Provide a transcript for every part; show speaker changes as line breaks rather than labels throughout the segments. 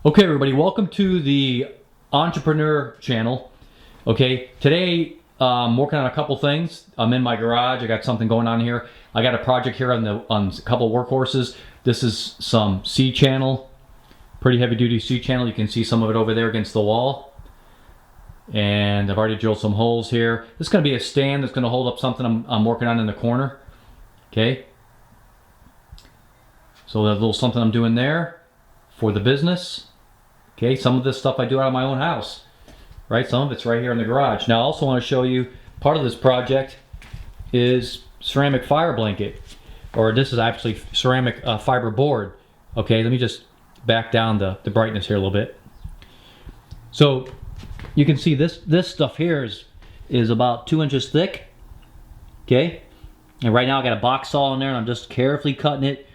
Okay, everybody, welcome to the Entrepreneur channel. Okay, today I'm working on a couple things. I'm in my garage. I got something going on here. I got a project here on a couple workhorses. This is some C channel, pretty heavy duty C channel. You can see some of it over there against the wall. And I've already drilled some holes here. This is going to be a stand that's going to hold up something I'm working on in the corner. Okay, so that little something I'm doing there for the business. Okay, some of this stuff I do out of my own house, right? Some of it's right here in the garage. Now I also want to show you part of this project is ceramic fire blanket, or this is actually ceramic fiber board. Okay, let me just back down the brightness here a little bit. So you can see this stuff here is about 2 inches thick. Okay, and right now I got a box saw in there and I'm just carefully cutting it.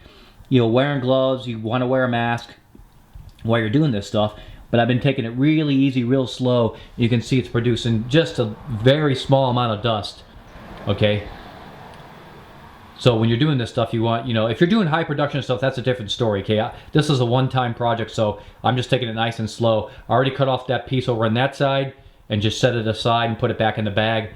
You know, wearing gloves, you want to wear a mask while you're doing this stuff, but I've been taking it really easy, real slow. You can see it's producing just a very small amount of dust. Okay, so when you're doing this stuff, you want, you know, if you're doing high production stuff, that's a different story. Okay, this is a one-time project, so I'm just taking it nice and slow. I already cut off that piece over on that side and just set it aside and put it back in the bag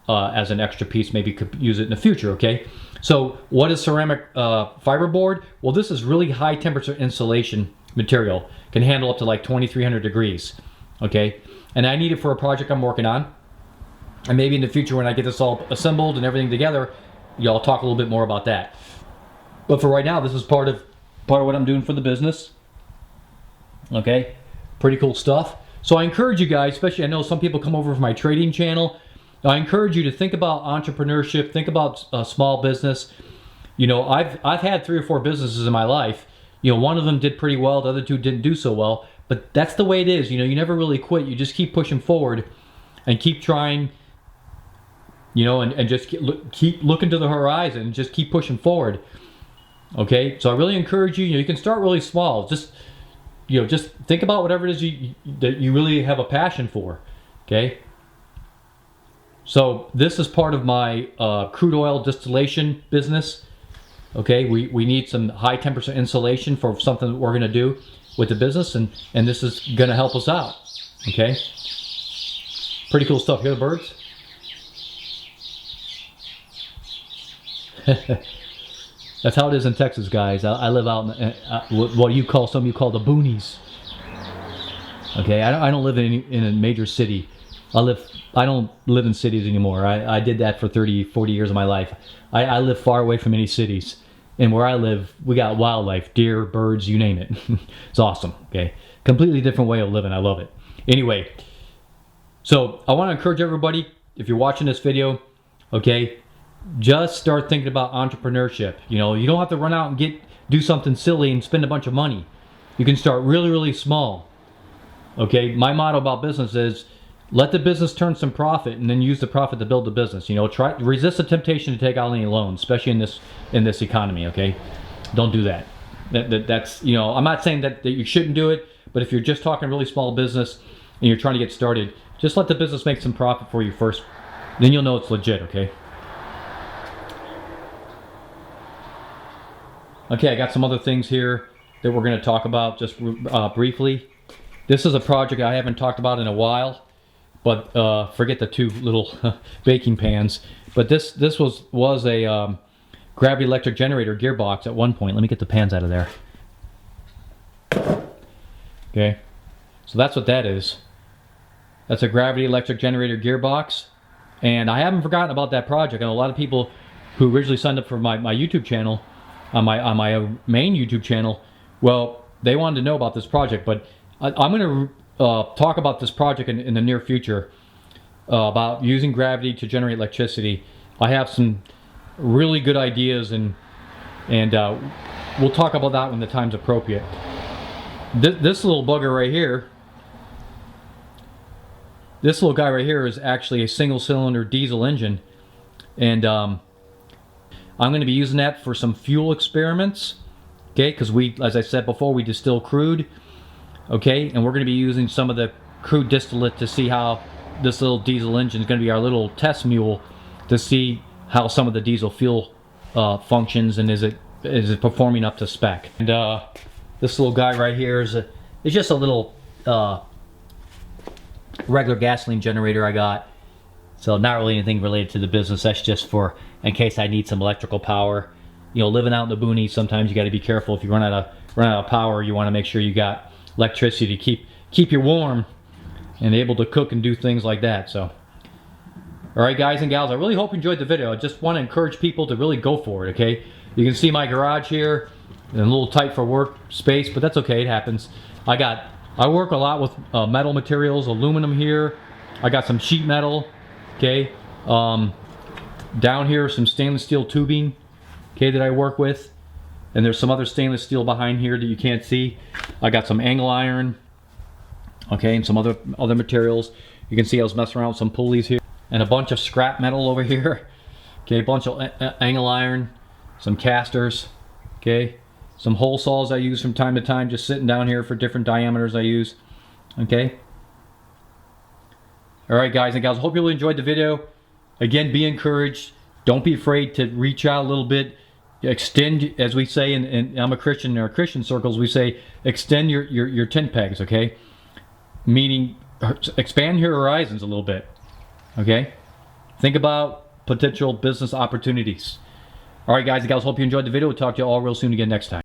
as an extra piece. Maybe you could use it in the future. Okay, so what is ceramic fiberboard? Well, this is really high temperature insulation material, can handle up to like 2300 degrees. Okay, and I need it for a project I'm working on, and maybe in the future when I get this all assembled and everything together, y'all talk a little bit more about that. But for right now, this is part of what I'm doing for the business. Okay, pretty cool stuff. So I encourage you guys, especially I know some people come over from my trading channel, I encourage you to think about entrepreneurship, think about small business. You know, I've had 3 or 4 businesses in my life. You know, one of them did pretty well, the other 2 didn't do so well, but that's the way it is. You know, you never really quit. You just keep pushing forward and keep trying, you know, and just keep looking to the horizon and just keep pushing forward. Okay, so I really encourage you, you know, you can start really small. Just, you know, just think about whatever it is that you really have a passion for. Okay, so this is part of my crude oil distillation business. Okay, we need some high temperature insulation for something that we're going to do with the business, and this is going to help us out. Okay, pretty cool stuff. Hear the birds? That's how it is in Texas, guys. I live out in what some you call the boonies. Okay, I don't live in a major city. I don't live in cities anymore. I did that for 30, 40 years of my life. I live far away from any cities. And where I live, we got wildlife, deer, birds, you name it. It's awesome, okay? Completely different way of living. I love it. Anyway, so I want to encourage everybody, if you're watching this video, okay, just start thinking about entrepreneurship. You know, you don't have to run out and do something silly and spend a bunch of money. You can start really, really small. Okay, my motto about business is, let the business turn some profit and then use the profit to build the business. You know, resist the temptation to take out any loans, especially in this economy. Okay, don't do that. That's, you know, I'm not saying that you shouldn't do it, but if you're just talking really small business and you're trying to get started, just let the business make some profit for you first. Then you'll know it's legit. Okay. Okay, I got some other things here that we're going to talk about just briefly. This is a project I haven't talked about in a while. But forget the 2 little baking pans. But this was a gravity electric generator gearbox at one point. Let me get the pans out of there. Okay, so that's what that is. That's a gravity electric generator gearbox, and I haven't forgotten about that project. And a lot of people who originally signed up for my YouTube channel, on my main YouTube channel, well, they wanted to know about this project. But I'm going to talk about this project in the near future, about using gravity to generate electricity. I have some really good ideas, and we'll talk about that when the time's appropriate. This little bugger right here, this little guy right here is actually a single-cylinder diesel engine, and I'm going to be using that for some fuel experiments. Okay, because as I said before, we distill crude. Okay, and we're going to be using some of the crude distillate to see how this little diesel engine is going to be our little test mule to see how some of the diesel fuel functions, and is it performing up to spec. And this little guy right here is It's just a little regular gasoline generator I got. So not really anything related to the business. That's just for in case I need some electrical power. You know, living out in the boonies, sometimes you got to be careful. If you run out of power, you want to make sure you got electricity to keep you warm and able to cook and do things like that. So, all right, guys and gals, I really hope you enjoyed the video. I just want to encourage people to really go for it. Okay, you can see my garage here, and a little tight for work space, but that's okay. It happens. I work a lot with metal materials, aluminum here. I got some sheet metal. Okay, down here some stainless steel tubing. Okay, that I work with, and there's some other stainless steel behind here that you can't see. I got some angle iron. Okay, and some other materials. You can see I was messing around with some pulleys here, and a bunch of scrap metal over here. Okay, a bunch of angle iron, some casters. Okay, some hole saws I use from time to time, just sitting down here for different diameters I use. Okay. All right, guys and gals, hope you really enjoyed the video. Again, be encouraged. Don't be afraid to reach out a little bit. Extend, as we say, and I'm a Christian, in our Christian circles, we say extend your tent pegs, okay? Meaning expand your horizons a little bit, okay? Think about potential business opportunities. All right, guys and gals, hope you enjoyed the video. We'll talk to you all real soon again next time.